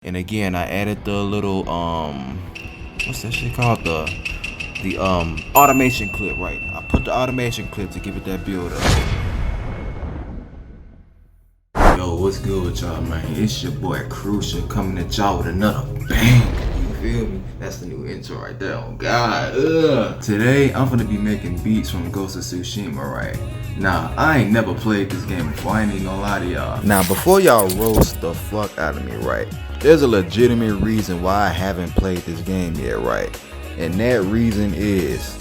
And again, I added the little what's that shit called? The automation clip, right? I put the automation clip to give it that build up. Yo, what's good with y'all, man? It's your boy Crucial coming at y'all with another bang. You feel me? That's the new intro right there. Oh God. Today I'm gonna be making beats from Ghost of Tsushima, right? Nah, I ain't never played this game before. I ain't even gonna lie to y'all. Now, before y'all roast the fuck out of me, right? There's a legitimate reason why I haven't played this game yet, right? And that reason is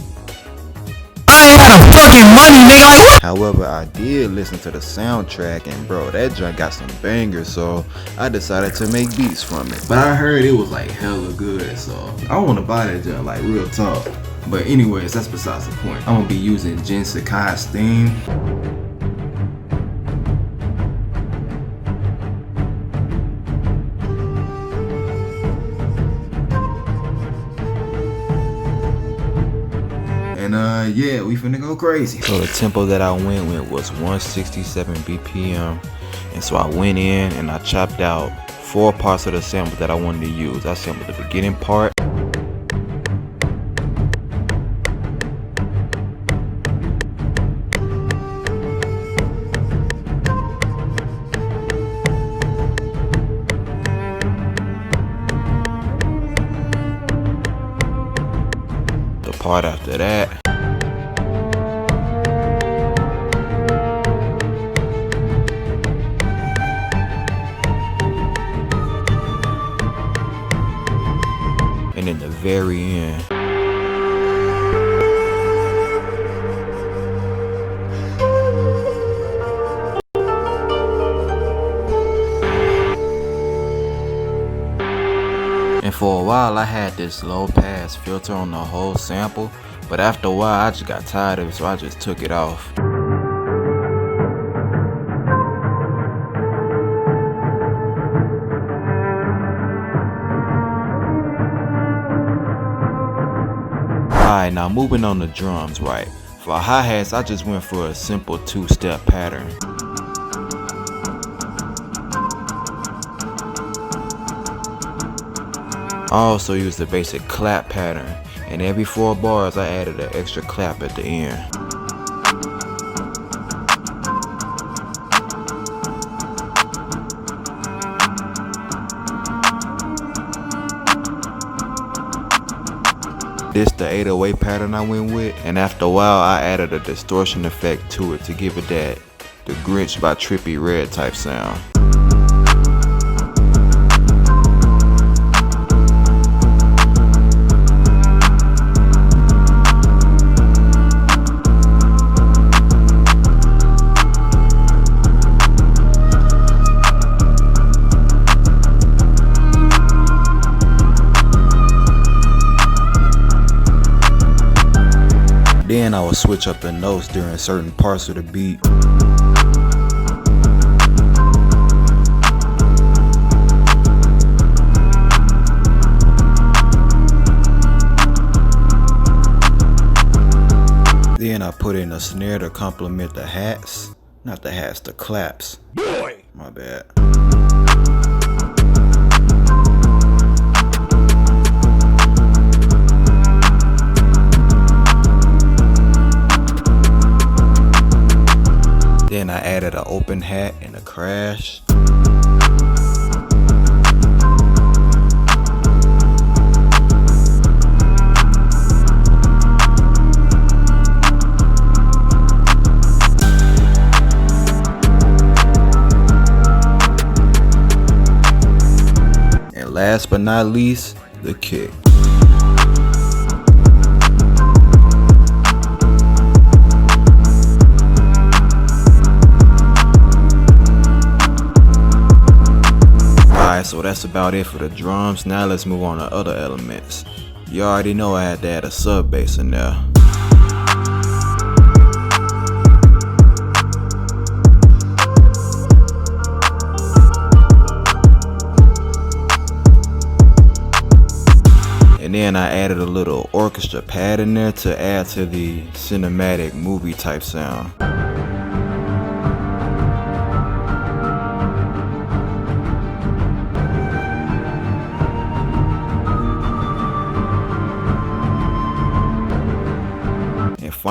I ain't got no fucking money, nigga. Like what? However, I did listen to the soundtrack, and bro, that joint got some bangers, so I decided to make beats from it. But I heard it was like hella good, so I want to buy that joint, like real talk. But anyways, that's besides the point. I'm gonna be using Jin Sakai's theme. And yeah, we finna go crazy. So the tempo that I went with was 167 BPM. And so I went in and I chopped out 4 parts of the sample that I wanted to use. I sampled the beginning part, the part after that, and in the very end. And for a while I had this low pass filter on the whole sample, but after a while I just got tired of it, so I just took it off. Alright, now moving on to drums, right? For hi-hats, I just went for a simple 2-step pattern. I also used the basic clap pattern, and every 4 bars I added an extra clap at the end. This the 808 pattern I went with, and after a while I added a distortion effect to it to give it that the Grinch by Trippy Red type sound. Then I would switch up the notes during certain parts of the beat. Then I put in a snare to complement the hats. Not the hats, the claps. Boy! My bad. Then I added an open hat and a crash. And last but not least, the kick. So that's about it for the drums. Now let's move on to other elements. You already know I had to add a sub bass in there. And then I added a little orchestra pad in there to add to the cinematic movie type sound.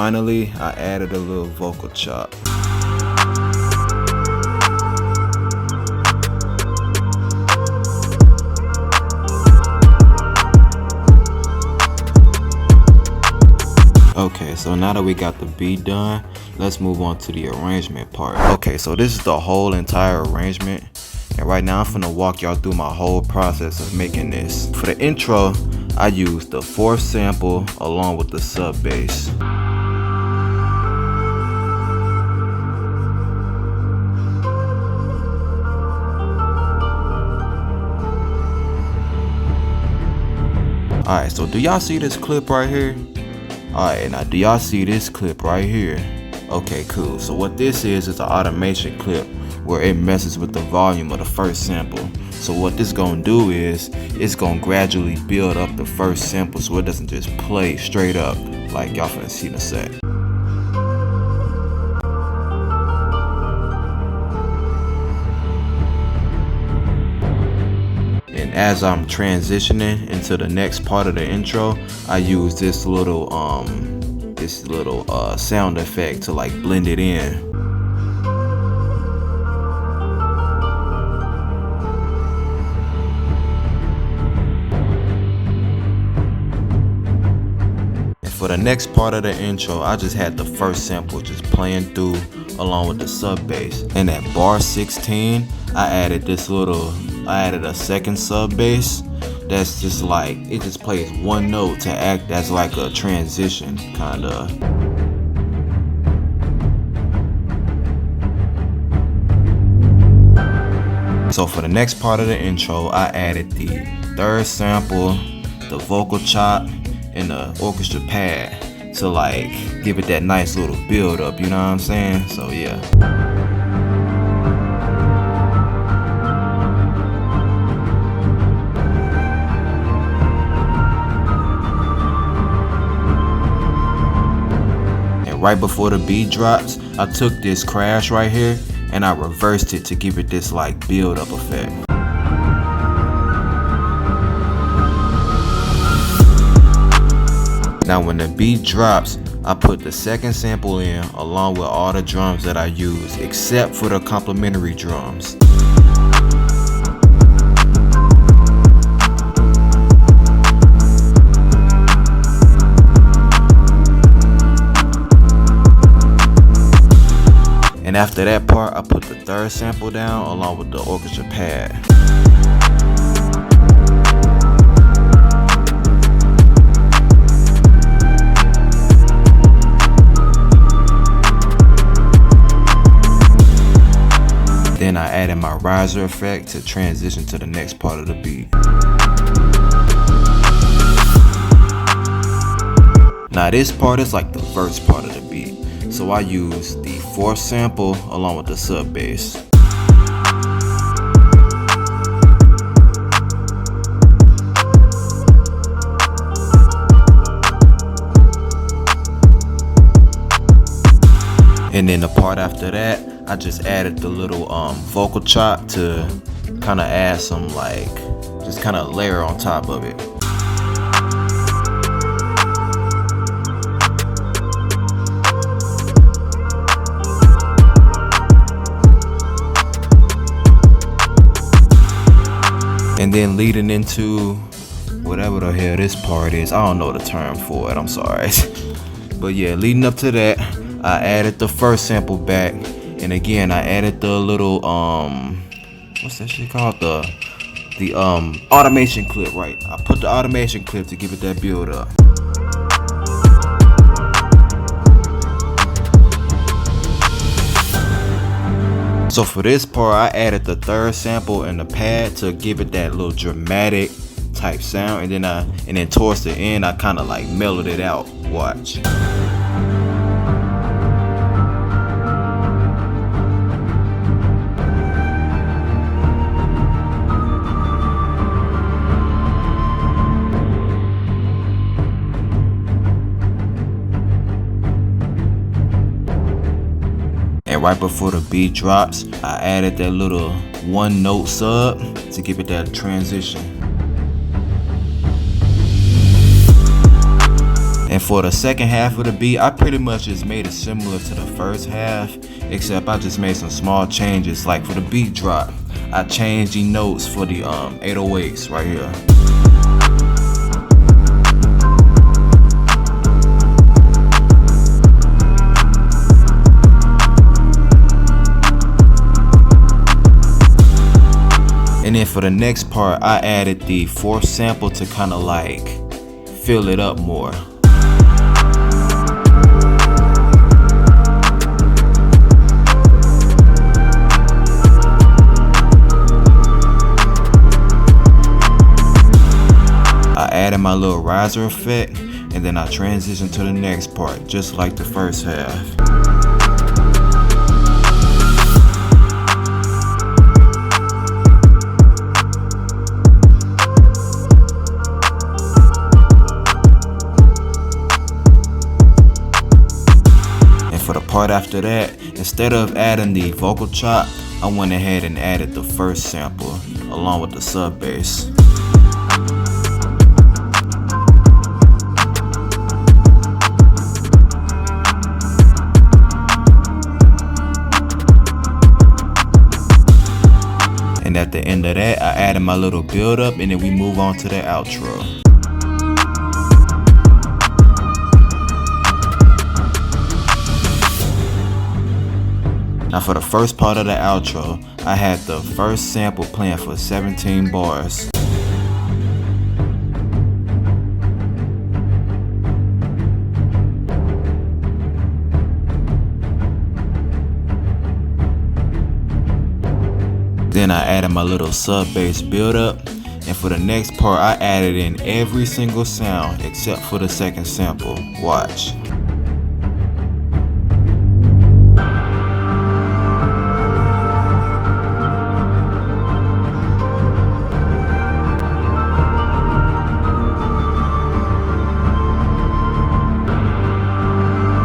finally, I added a little vocal chop. Okay, so now that we got the beat done, let's move on to the arrangement part. Okay, so this is the whole entire arrangement. And right now I'm finna walk y'all through my whole process of making this. For the intro, I used the 4th sample along with the sub bass. Alright, so do y'all see this clip right here? Alright, now do y'all see this clip right here? Okay, cool. So what this is an automation clip where it messes with the volume of the 1st sample. So what this gonna do is, it's gonna gradually build up the 1st sample so it doesn't just play straight up like y'all finna see in a sec. And as I'm transitioning into the next part of the intro, I use this little sound effect to like blend it in. And for the next part of the intro, I just had the 1st sample just playing through along with the sub bass. And at bar 16, I added a 2nd sub bass. That's just like, it just plays one note to act as like a transition, kinda. So for the next part of the intro, I added the 3rd sample, the vocal chop, and the orchestra pad to like give it that nice little build up, you know what I'm saying? So yeah. Right before the beat drops, I took this crash right here and I reversed it to give it this like build up effect. Now when the beat drops, I put the 2nd sample in along with all the drums that I use except for the complementary drums. And after that part, I put the 3rd sample down along with the orchestra pad. Then I added my riser effect to transition to the next part of the beat. Now this part is like the first part of the beat. So I use the 4th sample along with the sub bass. And then the part after that, I just added the little vocal chop to kind of add some like, just kind of layer on top of it. And then leading into whatever the hell this part is, I don't know the term for it, I'm sorry. But yeah, leading up to that, I added the 1st sample back. And again, I added the little, what's that shit called? The automation clip, right? I put the automation clip to give it that build up. So for this part, I added the 3rd sample and the pad to give it that little dramatic type sound, and then towards the end, I kind of like mellowed it out. Watch. And right before the beat drops, I added that little 1-note sub to give it that transition. And for the second half of the beat, I pretty much just made it similar to the first half, except I just made some small changes. Like for the beat drop, I changed the notes for the 808s right here. And then for the next part, I added the fourth sample to kind of like fill it up more. I added my little riser effect, and then I transitioned to the next part, just like the first half. For the part after that, instead of adding the vocal chop, I went ahead and added the first sample along with the sub bass. And at the end of that, I added my little build up, and then we move on to the outro. Now for the first part of the outro, I had the first sample playing for 17 bars. Then I added my little sub bass build up, and for the next part I added in every single sound except for the second sample. Watch.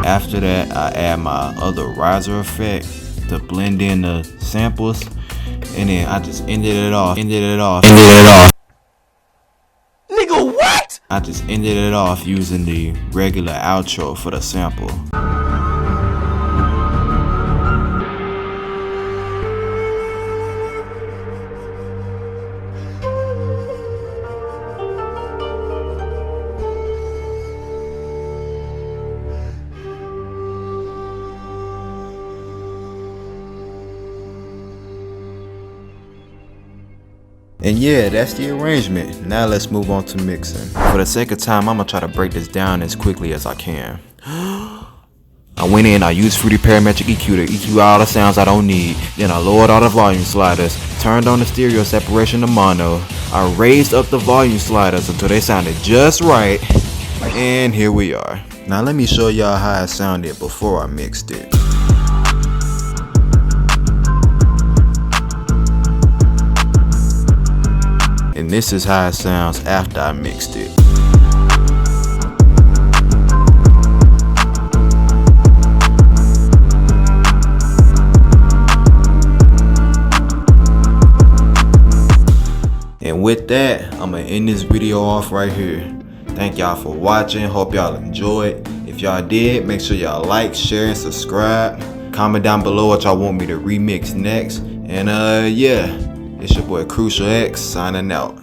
After that, I add my other riser effect to blend in the samples, and then I just ended it off. Nigga, what? I just ended it off using the regular outro for the sample. And yeah, that's the arrangement. Now let's move on to mixing. For the sake of time, I'm gonna try to break this down as quickly as I can. I went in, I used Fruity Parametric EQ to EQ all the sounds I don't need. Then I lowered all the volume sliders, turned on the stereo separation to mono. I raised up the volume sliders until they sounded just right. And here we are. Now let me show y'all how it sounded before I mixed it. And this is how it sounds after I mixed it. And with that, I'm gonna end this video off right here. Thank y'all for watching. Hope y'all enjoyed. If y'all did, make sure y'all like, share, and subscribe. Comment down below what y'all want me to remix next. And yeah. It's your boy KruciallX signing out.